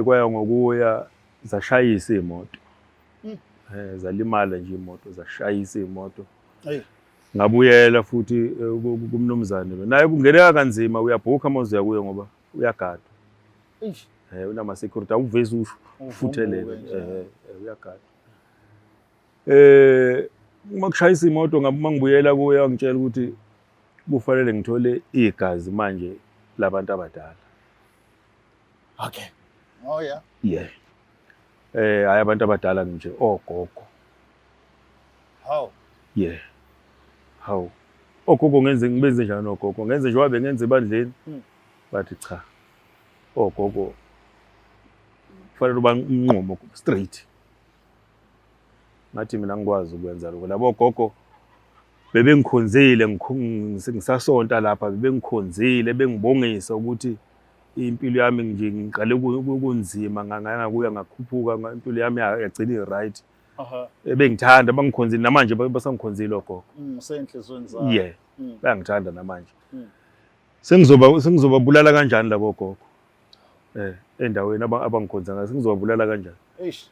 Kwaya ngokuya zashayisa imoto. Zalimala nje imoto, zashayisa imoto. Ngabuyela futhi kumnumzane lo. Naye kungeneka kanzima, uyabhuka uma uzoya kuye ngoba uyagadwa. Unama security awuvezi ufutheleke. Uyagadwa. Uma kushayisa imoto uma ngibuyela kuye wangitshela ukuthi kufanele ngithole igazi manje labantu abadala. Okay. Oh yeah. Yeah. Hayi abantu abadala nje ogogo. How? Yeah. How? Ogogo ngenze ngibenze njani ogogo? Ngenze nje wabe ngenze ebandleni. Bathi cha. Ogogo kufanele uba unqomo straight. Ngathi mina ngikwazi ukwenza lokho. Labo ogogo bebengikhonzile ngisasonta lapha, bebengikhonzile bengibongisa ukuthi impilo yami nje ngiqale kunzima ngakuya ngakhuphuka impilo yami yagcina i-right. Bengithanda bangikhonzile namanje basangikhonzile ogogo. Senhlizweni zabo. Yeah. Bayangithanda namanje. Sengizobabulala kanjani labo gogo? Endaweni abangikhonza ngayo sengizobabulala kanjani? Eish.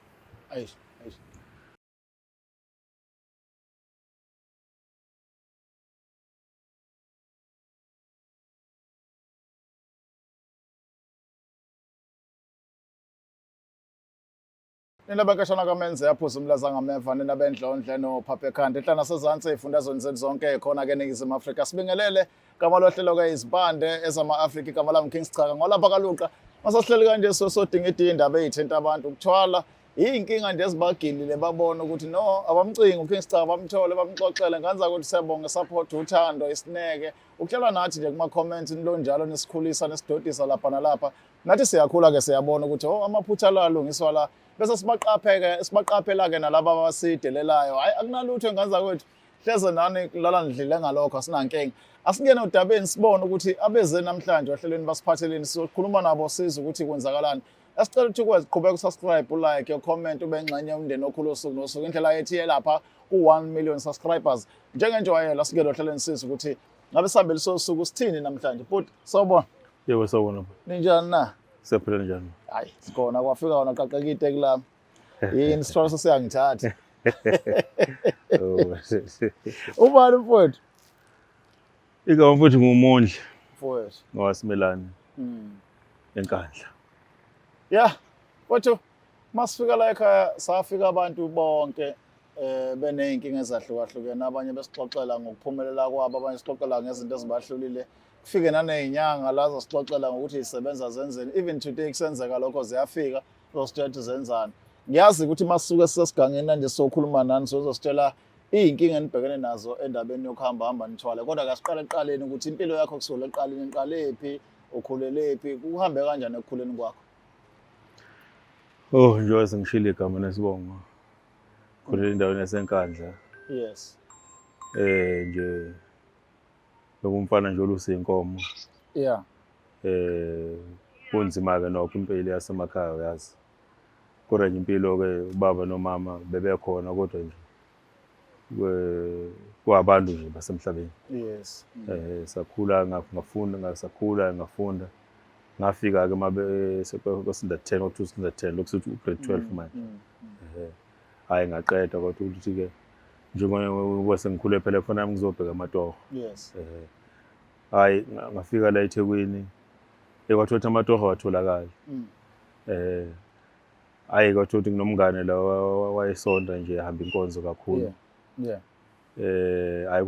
Nina bakashana kaMenze yaphuza umlaza ngameva nina bendlondle noPhaphe Khanda ehlala nasezantsi ezifundazweni zethu zonke khona ke eNingizimu Afrika. Sibingelele igama lohlelo ke izibande ezama-Afrika, igama lami King Sichaka. Ngolapha kaluqa masasihleli kanje sodinga indaba ey'thinta abantu ukuthwala iy'nkinga nje ezibagilile babona ukuthi no abamcingi uKing Sichaka bamthole bamxoxele ngenza ukuthi siyabonga support uthando isineke ukuhlala nathi nje kuma-comments nilo njalo nisikhulisa nesidodisa lapha nalapha. Nathi siyakhula-ke siyabona ukuthi amaphutha la alungiswa la bese sibaqaphela-ke nalaba abasidelelayo. Hhayi akunalutho engenza kwethu hleze nani lala ndlile ngalokho asinankinga. Asingene udabeni sibone ukuthi abeze namhlanje ohlelweni basiphatheleni, sizokhuluma nabo sizwe ukuthi kwenzakalani. Asicela ukuthi ukwazi qhubeka usubscribe, ulike, ucomment, ube ingxenye yomndeni okhulu usuku nosuku. Indlela yethu yelapha ku-1 million subscribers. Njengenjwayelo singene ohlelweni sizwe ukuthi ngabe sihambile sosuku sithini namhlanje. But sawubona. Yebo sawubona. Ninjani na? Siyaphila njani? Hayi sikhona kwafika wona qaqekide kulami. Yini sithola sesiyangithatha. Ubani mfowethu? Igama mfowethu ngumondli. Mfowethu. Ngowasimelane. Enkandla. Yeah. Mfowethu masifika la ekhaya safika abantu bonke beney'nkinga ezahlukahlukene. Abanye besixoxela ngokuphumelela kwabo, abanye sixoxela ngezinto ezibahlulile. Kufike naney'nyanga la zosixoxela ngokuthi zisebenza zenzeni. Even today kusenzeka lokho ziyafika zositshela ukuthi zenzani. Ngiyazi ukuthi masisuke sisesigangeni nje sokhuluma nani sizositshela iy'nkinga enibhekene nazo endabeni yokuhamba nithwale. Kodwa kasiqale ekuqaleni ukuthi impilo yakho kusukela ekuqaleni iqalephi, ukhulelephi, kuhambe kanjani ekukhuleni kwakho? Njengoba sengishilo igama nesibongo. Khulele endaweni yasenkandla. Yes. Nje umfana nje olusa inkomo. Yeah. Kunzima-ke nokho impilo yasemakhaya uyazi. Kodwa nje impilo-ke ubaba nomama bebekhona kodwa nje kwabantu nje basemhlabeni. Yes. Sakhula ngafunda. Ngafika-ke kwesindla 10 or 2010 lokusithi grade 12 manje. Hayi ngaqeda kodwa ukuthi-ke njengoba sengikhule phela khona nami ngizobheka amatoho. Yes. Hayi ngafika la eThekwini kwathiwa amatoho awatholakali. Hayi kwathiwa nginomngane la wayesonda nje ehamba inkonzo kakhulu. Yeah. Hayi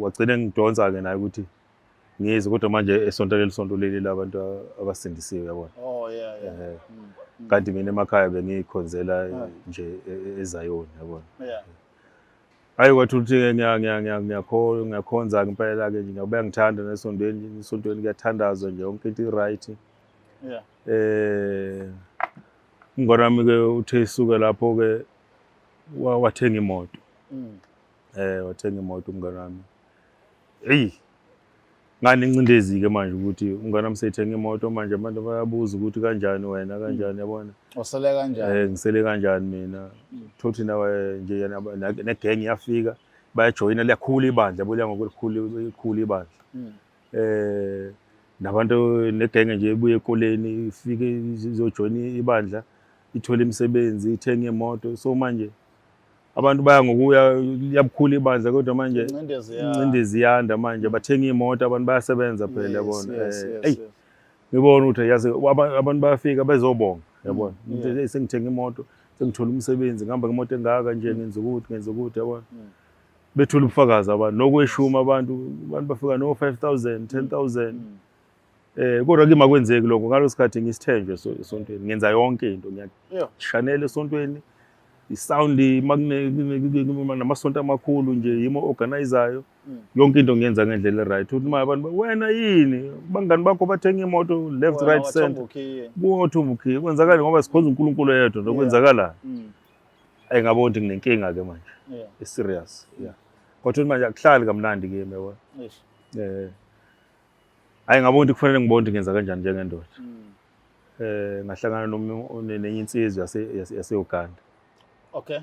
wagcina ngidonsa-ke naye ukuthi ngize kodwa manje esonto leli labantu abasindisiwe yabona. Oh yeah. Kanti mina emakhaya bengikhonzela nje eZayoni yabona. Yeah. Hayi kwathi ukuthi ngiyakhonza ngempela-ke nje ngiyabuya ngithanda esontweni kuyathandazwa nje yonke into i-right. Yeah. Umngane wami-ke uthe isuka lapho-ke wathenga imoto. Wathenga imoto umngane wami. Eyi ngane incindezi-ke manje ukuthi umngane wami seyithenga imoto manje abantu bayabuza ukuthi kanjani wena kanjani yabona. Usele kanjani? Ngisele kanjani mina. Thothi nawe nje negeng yafika bayajoyina liyakhula ibandla yabo liya ngokukhulu ibandla. nabantu negenge nje ebuye ekoleni ifike izojoyina ibandla ithole imisebenzi ithenga imoto. So manje abantu baya ngokuya liyabukhula ibandla kodwa manje ingcindezi yanda manje bathenga imoto abantu bayasebenza phela yabona. Ngibona ukuthi yazi abantu bayafika bezobonga yabona. Umuntu sengithenga imoto sengithola umsebenzi ngihamba ngemoto engaka nje ngenza ukuthi yabona. Bethula ubufakazi abantu nokweshuma abantu bafika no 5,000 10,000. Kodwa kimi akwenzeki lokho ngalosikhathi ngisithenjwe esontweni ngenza yonke into ngiyashanela esontweni isound namasonto amakhulu nje yimo organizayo yonke into ngiyenza ngendlela right. Uthi manje abantu wena yini bangani bakho bathenga imoto left right center kuyothumba ukhiye kwenzakala ngoba sikhonza uNkulunkulu yedwa nokwenzakala ayingaboni ukuthi nginenkinga ke manje serious kodwa manje akuhlali kamnandi kimi yabona. Ayingaboni ukuthi kufanele ngibone ukuthi ngenza kanjani njengendoda. Ngahlangana nenye insizwe yase-Uganda. Okay.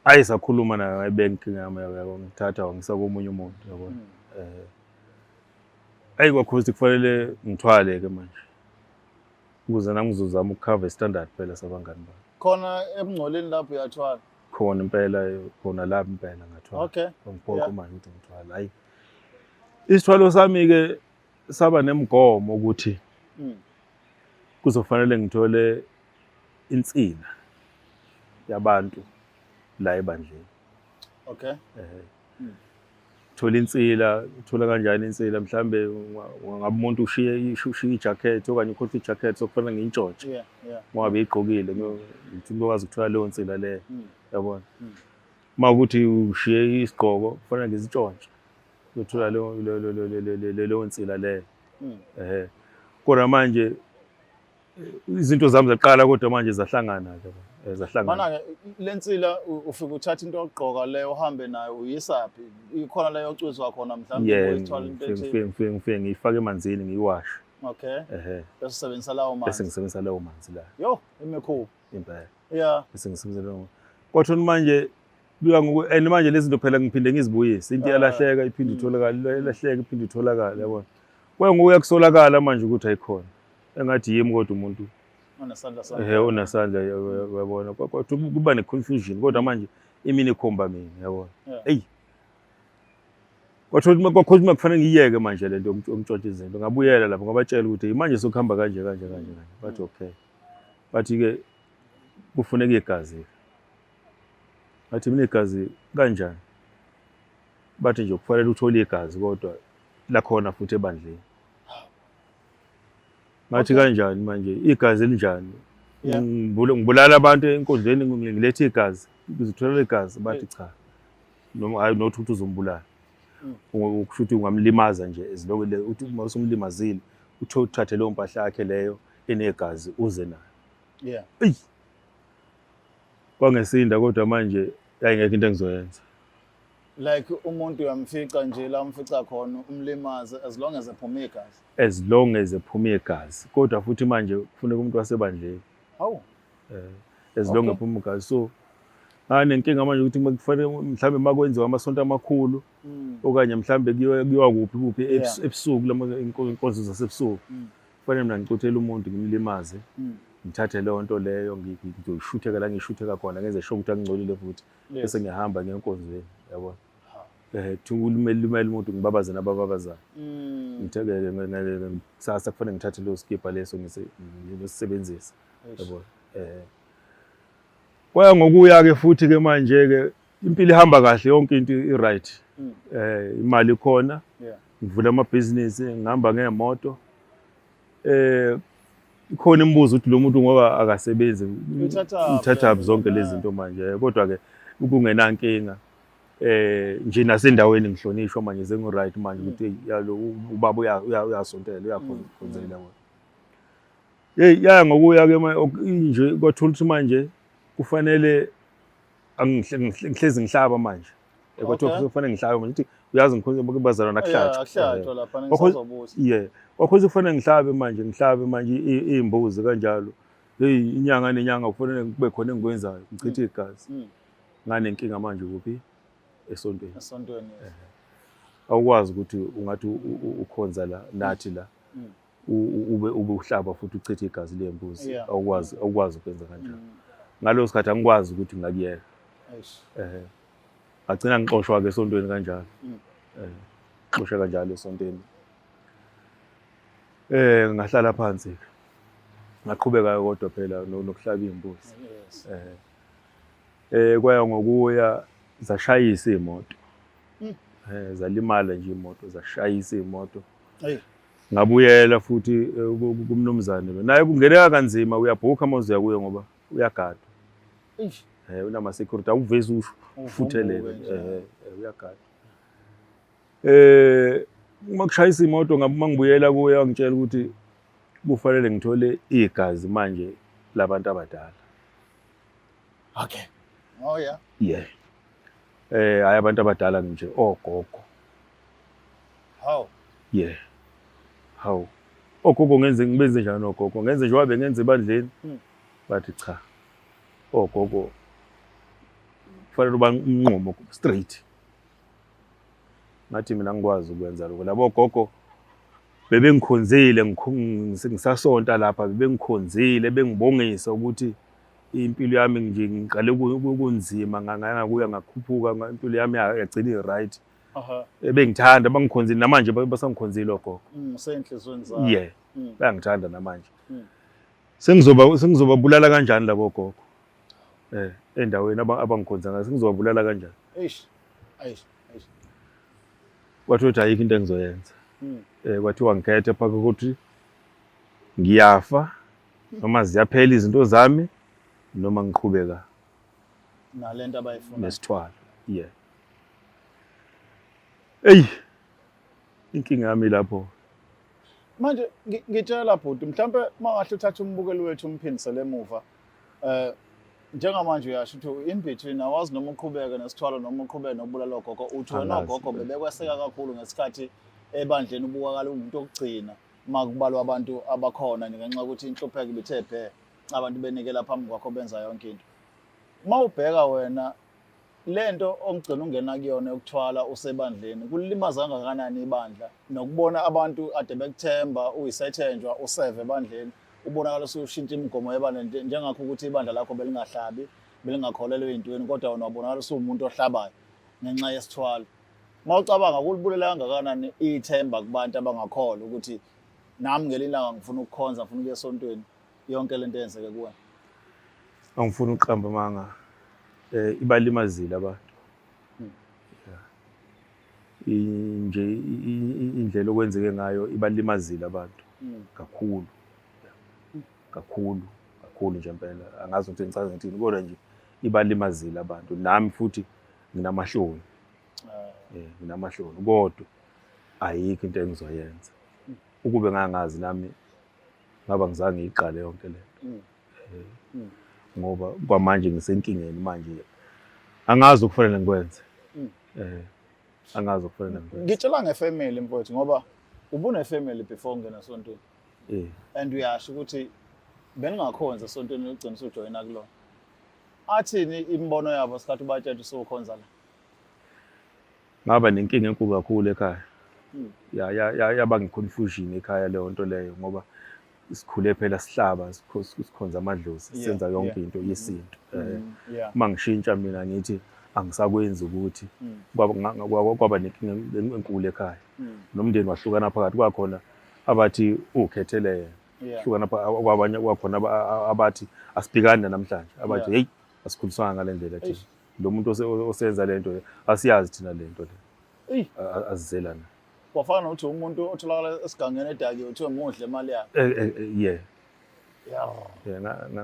Ayisakhuluma nayo ngayibenki ngami yabo ngithatha wangisa komunye umuntu yabona. Ayikwakuthi kufanele ngithwale ke manje. Ukuze nami ngizozama ukucover standard phela sabangani bami. Khona ebungcoleni lapho uyathwala. Khona impela khona lapho impela ngathwala. Okay. Ngiphoqa manje ukuthi ngithwala. Hayi. Isithwalo sami ke saba nemigomo ukuthi kuzofanele ngithole insila yabantu la ebandleni. Okay. Thola insila, uthola kanjani insila mhlambe ngabe umuntu ushiye ijacket okanye ukhotha ijacket sokufanele ngintshontshe. Ngoba igqokile ngithi ngikwazi ukuthola leyo insila le yabona. Mawukuthi ushiye isigqoko kufanele ngizintshontshe. Uthola leyo insila le. Kodwa manje izinto zami zaqala kodwa manje zahlangana ke zahlangana. Mana ke lensila ufika uthatha into yokugqoka leyo uhambe nayo uyisaphi ikhona leyo ocwizwa khona mhlawumbe uyithwala into ethi ngifike ngiyifake emanzini ngiyiwashe. Okay. Bese usebenzisa lawo manzi. Bese ngisebenzisa lawo manzi la. Yo imikhulu. Impela. Bese ngisebenzisa lawo. Kodwa manje kuya ngoku manje lezi zinto phela ngiphinde ngizibuyise into yalahleka iphinde itholakala ilahleka iphinde itholakala yabona. Kuya ngokuya kusolakala manje ukuthi ayikhona. Engathi yimi kodwa umuntu unesandla sakhe. Unasandla yabona kodwa kuba ne-confusion kodwa manje imini ikhomba mina yabona. Kodwa kwakhona kufanele ngiyeke manje lento yomtshontsha izinto ngabuyela lapho ngabatshela ukuthi manje sokuhamba kanje. Bathi okay. Bathi ke kufuneka igazi. Bathi mina igazi kanjani? Bathi nje kufanele uthole igazi kodwa la khona futhi ebandleni. Ngathi kanjani manje igazi elinjani? Ngibulala abantu enkondlweni ngilethe igazi ngizitholela igazi bathi cha. Noma hayi nothi ukuthi uzombulala. Ukusho ukuthi ungamlimaza nje ezilokho uthi uma usumlimazile uthathe leyo mpahla yakhe leyo enegazi uze nayo. Kwangesinda kodwa manje ayingekho into engizoyenza. Like umuntu uyamfica nje la umfica khona umlimaze as long as ephuma igazi. As long as ephuma igazi. Kodwa futhi manje kufuneka umuntu wasebandleni. Hawu. As long as ephuma igazi. So nenkinga manje ukuthi kufanele mhlambe makwenziwa amasonto amakhulu okanye mhlambe kuyiwa kuphi ebusuku inkonzo zasebusuku. Kufanele mina ngicothele umuntu ngimlimaze. Ngithathe leyo nto leyo ngizoyishuthe la ngishutheka khona ngenze sure ukuthi angcolile futhi bese ngiyahamba ngenkonzweni yabona. Ulimele umuntu ngibabaze nabababazayo. Ngithekele kusasa kufanele ngithathe leyo skipa leso ngisebenzisa yabona. Kwaya ngokuya ke futhi ke manje ke impilo ihamba kahle yonke into i-right. Imali ikhona. Ngivula amabhizinisi ngihamba ngemoto. Ikhona imibuzo ukuthi lo muntu ngoba akasebenzi uthatha zonke lezi zinto manje kodwa ke kungenankinga. Nje nasendaweni ngihlonishwa manje sengu-right manje ukuthi yalo ubaba uyasontela uyakhonzela wona. Yaya ngokuya ke nje kwathola ukuthi manje kufanele ngihlezi ngihlaba manje. Kwathola kufanele ngihlabe manje ukuthi uyazi ngikhonze bazalwana nakuhlatshwa. Akuhlatshwa lapha ngisazobuza. Wakhoze kufanele ngihlabe manje izimbuzi kanjalo. Inyanga nenyanga kufanele kube khona engikwenzayo ngichithe igazi. Nganenkinga manje kuphi esontweni. awukwazi ukuthi ungathi ukhonza la nathi la ube uhlaba futhi uchithe igazi lembuzi. Awukwazi ukwenza kanjalo. Ngalo sikhathi angikwazi ukuthi ngakuyeka. Ngagcina ngixoshwa ke esontweni kanjalo. Xoshwe kanjalo esontweni. Ngahlala phansi. Ngaqhubeka kodwa phela nokuhlaba imbuzi. Kwaya ngokuya zashayisa imoto. Zalimala nje imoto, zashayisa imoto. Ngabuyela futhi kumnumzane lo. Naye kungeneka kanzima uyabhuka mawuze kuye ngoba uyagadwa. Unama security awuvezi usho ufuthelele uyagadwa. Makushayisa imoto mangibuyela kuye wangitshela ukuthi kufanele ngithole igazi manje labantu abadala. Okay. Oh yeah. Yeah. Hayi abantu abadala nje ogogo. How? Yeah. How? Ogogo ngenze ngibenze njani ogogo? Ngenze nje wabe ngenze ebandleni. Bathi cha. Ogogo kufanele uba unqomo straight. Ngathi mina ngikwazi ukwenza lokho. Labo ogogo bebengikhonzile ngisasonta lapha bebengikhonzile bengibongisa ukuthi impilo yami nje ngiqale kunzima ngakuya ngakhuphuka impilo yami yagcina i-right. Bengithanda bangikhonzile namanje basangikhonzile ogogo. Senhlizweni zabo. Yeah. Bayangithanda namanje. Sengizobabulala kanjani labo ogogo? Endaweni abangikhonza ngayo sengizobabulala kanjani? Eish. Wathi ayikho into engizoyenza. Kwathiwa ngikhethe phaka ukuthi ngiyafa noma ziyaphela izinto zami noma ngiqhubeka nalento abayifuna nesithwalo. Yeah. Inkinga yami lapho. Manje ngitshela bhuti mhlambe mangahle uthatha umbukeli wethu umphindisele emuva. Njengamanje uyasho ukuthi in between awazi noma uqhubeka nesithwalo noma uqhubeka nokubulala ogogo uthi wena ogogo bebekweseka kakhulu ngesikhathi ebandleni ubukakala umuntu okugcina makubalwa abantu abakhona ngenxa ukuthi inhlupheko ibithe bhe abantu benikela phambi kwakho benza yonke into. Mawubheka wena lento ongigcina ungena kuyona ukuthwala usebandleni kulimaza kangakanani ibandla nokubona abantu ade bekuthemba uyisethenjwa useve ebandleni ubonakala ushintsha imigomo yebandla njengakho ukuthi ibandla lakho belingahlabi belingakholelwe ezintweni kodwa wena wabonakala umuntu ohlabayo ngenxa yesithwalo. Mawucabanga kulibulela kangakanani ithemba kubantu abangakholwa ukuthi nami ngelilanga ngifuna ukukhonza ngifuna ukuya esontweni yonke lento eyenzeke kuwena. Angifuni uqamba manga ibalimazile abantu. Nje indlela okwenzeke ngayo ibalimazile abantu kakhulu nje impela angazi ukuthi ngichaze ngithini kodwa nje ibalimazile abantu nami futhi nginamahloni. Nginamahloni kodwa ayikho into engizoyenza. Ukube ngangazi nami ngaba ngizange ngiqale yonke lento. Ngoba kwamanje ngisenkingeni manje angazi ukufanele ngikwenze. Angazi ukufanele ngikwenze. Ngitshela ngefamily mfowethu ngoba ubune family before ungena esontweni. And uyasho ukuthi beningakhonza esontweni ugcina usujoyina kulona. Athini imbono yabo sikhathi ubatshela usukhonza la? Ngaba nenkinga enkulu kakhulu ekhaya. Yaba ngiconfusion ekhaya leyo nto leyo ngoba sikhule phela sihlaba sikhonza amadlozi senza yonke into yesintu. Mangishintsha mina ngithi angisakwenzi ukuthi kwaba nenkinga enkulu ekhaya. Nomndeni wahlukana phakathi kwakhona abathi ukhethele yena. Hlukana kwabanye kwakhona abathi asibhekane namhlanje. Abathi hey asikhuliswanga ngalendlela thina. Lo muntu osenza lento asiyazi thina lento le. Azizelana. Kwafana nokuthi umuntu otholakala esigangeni edaki uthiwe muhle imali yakhe. Yeah.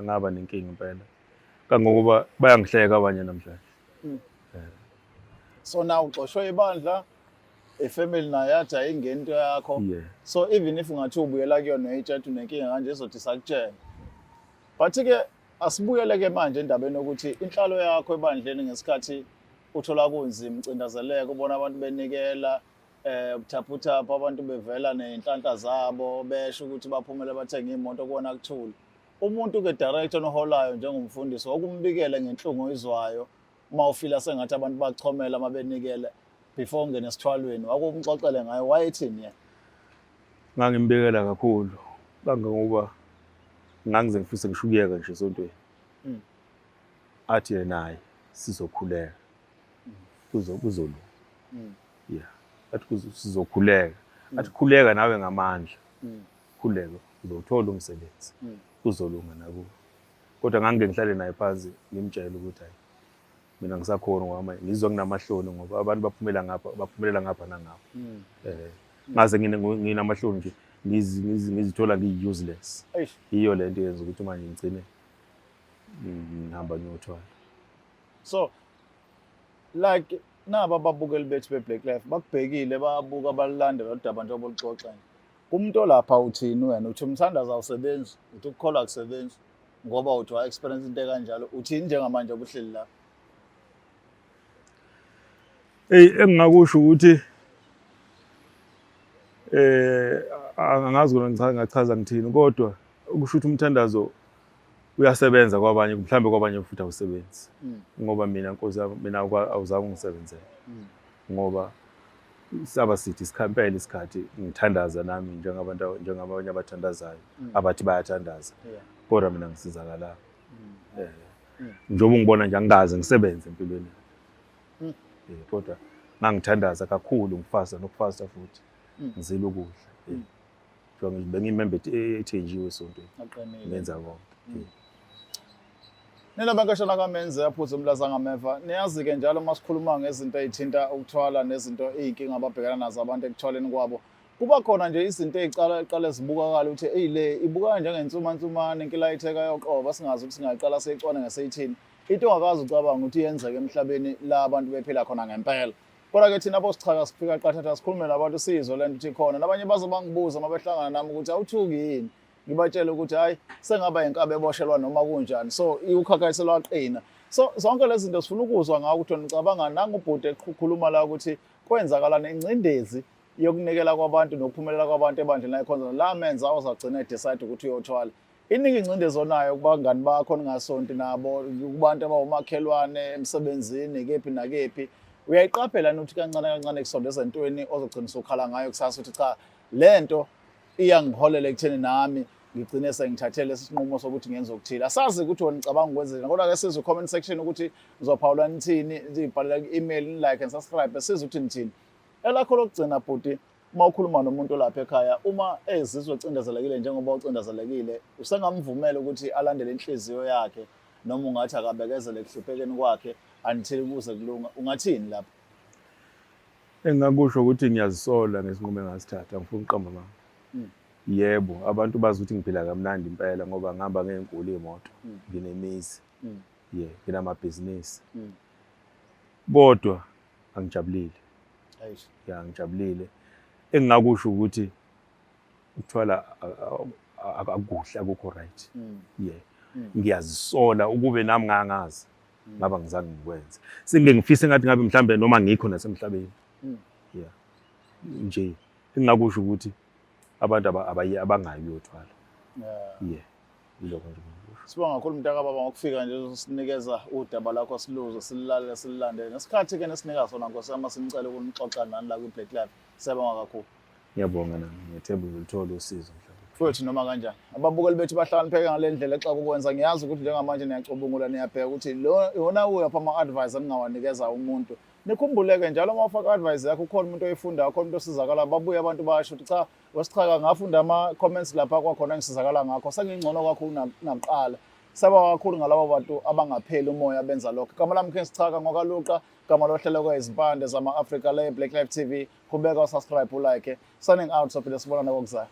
Ngaba nenkinga impela. Kangokuba bayangihleka abanye namhlanje. So now uxoshwe ibandla ifamily nayo yathi ayingeni into yakho. So even if ungathi ubuyela kuyona etshathu nenkinga kanje ezothi sakutshela. But ke asibuyele ke manje endabeni ukuthi inhlalo yakho ebandleni ngesikhathi uthola kunzima ucindezeleka ubona abantu benikela ubuthaphuthaphu abantu bevela nenhlanhla zabo besho ukuthi baphumele bathenga imoto kubona kuthula. Umuntu ke director noholayo njengomfundisi okumbikela ngenhlungu izwayo uma ufila sengathi abantu bachomela mabenikele before ungene esithwalweni wakumxoxele ngayo wayethini yena? Ngangimbekela kakhulu kangangoba ngangize ngifise ngishukuyeka nje esontweni. Athi naye sizokhuleka kuzolunga. Yeah, athi sizokhuleka. Athi khuleka nawe ngamandla. Khuleka uzothola umsebenzi. Kuzolunga nakuwe. Kodwa ngangike ngihlale naye phansi ngimtshela ukuthi hayi mina ngisakhona ngoba ngizwa nginamahloni ngoba abantu baphumelela ngapha nangapha. Ngaze nginamahloni nje ngizithola ngi-useless. Iyo lento yenza ukuthi manje ngigcine ngihamba ngiyothwala. So like naba ababukeli bethu be-Black Life bakubhekile babuka balilandela udaba njengoba uluxoxa nje. Kumuntu olapha uthini wena? Uthi umthandazo awusebenzi, uthi ukukholwa akusebenzi ngoba uthi wa-experience into ekanjalo. Uthini njengamanje obuhleli la? Engingakusho ukuthi angazi kona ngachaza ngithini kodwa ukusho ukuthi umthandazo uyasebenza kwabanye mhlambe kwabanye futhi awusebenzi. Ngoba mina Nkosi yami mina awuzange ungisebenzele. Ngoba saba sithi sikhampela isikhathi ngithandaza nami njengabanye abathandazayo abathi bayathandaza. Kodwa mina ngisizakala. Njengoba ungibona nje angaze ngisebenze empilweni. Kodwa ngangithandaza kakhulu ngifasa nokufasta futhi ngizila ukudla. Njengoba bengimembe ethenjiwe esontweni. Ngenza konke. Nina bankashana kaMenze yaphuza umlaza ngameva. Niyazi-ke njalo masikhuluma ngezinto ezithinta ukuthwala nezinto ey'nkinga ababhekana nazo abantu ekuthwaleni kwabo. Kuba khona nje izinto ey'qala zibukakala ukuthi le ibukeka njengensumansumane inkilayithe itheka yoqoba singazi ukuthi singaqala seyicwane ngaseyithini. Into ongakazi ucabanga ukuthi yenzeke emhlabeni la abantu bephila khona ngempela. Kodwa-ke thina bosichaka sifika qathatha sikhulume nabantu sizwe lento ukuthi khona. Nabanye baze bangibuza uma behlangana nami ukuthi awuthuki yini. Ngibatshela ukuthi hayi sengaba inkabe eboshelwa noma kunjani. So iwukhakhayiselwa waqina. So zonke lezi zinto sifuna ukuzwa ngawo ukuthi ngicabanga nangubhuti ekhuluma la ukuthi kwenzakalana ingcindezi yokunikela kwabantu nokuphumelela kwabantu ebandleni layikhonza la Menze awuzagcina decide ukuthi uyothwala. Iningi ingcindezi onayo kubangani bakho ningasonti nabo kubantu abawumakhelwane emsebenzini kephi nakephi. Uyayiqaphela ukuthi kancane kancane kusondeza entweni ozogcina usukhala ngayo kusasa ukuthi cha lento iyangiholela ekutheni nami ngigcine sengithathele isinqumo sokuthi ngenze okuthile. Asazi ukuthi wena nicabanga ukwenzeni kodwa ke sizwe comment section ukuthi uzophawula nithini, nibhalela ku-email, like and subscribe sizwe ukuthi nithini. Elakho lokugcina bhuti uma ukhuluma nomuntu lapha ekhaya uma ezizwe ecindezelekile njengoba ucindezelekile usengamvumela ukuthi alandele inhliziyo yakhe noma ungathi akabekezele ekuhluphekeni kwakhe until kuze kulunga ungathini lapha? Engingakusho ukuthi ngiyazisola ngesinqumo engasithatha ngifuna uqamba mama. Yebo, abantu bazi ukuthi ngiphila kamnandi impela ngoba ngihamba ngenkulu imoto, nginemizi. Nginamabhizinisi. Kodwa angijabulile. Ngijabulile. Engingakusho ukuthi ukuthwala akukuhle akukho right. Ngiyazisola ukube nami ngangazi ngaba ngizange ngikwenze. Singeke ngifise ngathi ngabe mhlambe noma ngikho nasemhlabeni. Nje engingakusho ukuthi abantu abangayi uyothwala. Yilokho nje ngikusho. Sibonga kakhulu mntaka baba ngokufika nje sinikeza udaba lakho siluze silale silandele. Nesikhathi ke nesinika sona Nkosi yami simcela ukunixoxa nani la ku-Black Life. Siyabonga kakhulu. Ngiyabonga nami. Ngiyethemba uzolithola usizo mhlawumbe. Futhi noma kanjani. Ababukeli bethu bahlakanipheke ngale ndlela exa ukwenza ngiyazi ukuthi njengamanje niyacubungula niyabheka ukuthi yona uyapha ama-advice eningawanikeza umuntu. Nikhumbuleke njalo uma ufaka advice yakho ukhona umuntu oyifundayo, khona umuntu osizakala babuye abantu basho ukuthi cha wesichaka ngafunda ama-comments lapha kwakhona ngisizakala ngakho sengingcono kakhulu nakuqala. Saba kakhulu ngalabo bantu abangapheli umoya benza lokho. Igama lami Sichaka ngokaluqa, igama lohlelo kwezimpande zama-Africa le Black Life TV. Qhubeka usubscribe ulike. Signing out sophinde sibonane kokuzayo.